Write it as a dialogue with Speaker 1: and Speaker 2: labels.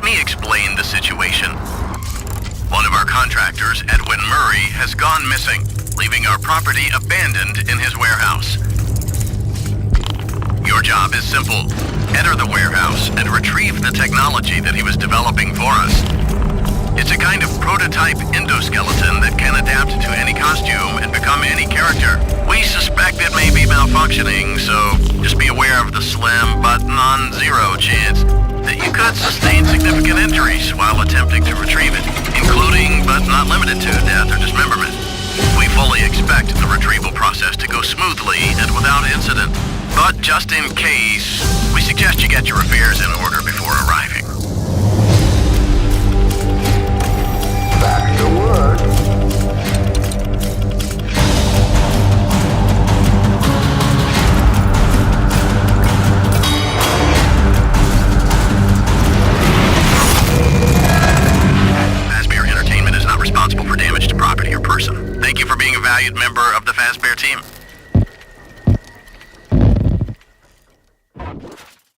Speaker 1: Let me explain the situation. One of our contractors, Edwin Murray, has gone missing, leaving our property abandoned in his warehouse. Your job is simple. Enter the warehouse and retrieve the technology that he was developing for us. It's a kind of prototype endoskeleton that can adapt to any costume and become any character. We suspect it may be malfunctioning, so just be aware of the slim but non-zero chance that you could sustain significant injuries while attempting to retrieve it, including but not limited to death or dismemberment. We fully expect the retrieval process to go smoothly and without incident, but just in case, we suggest you get your affairs in order before arriving.
Speaker 2: Back to work.
Speaker 1: Fazbear Entertainment is not responsible for damage to property or person. Thank you for being a valued member of the Fazbear team.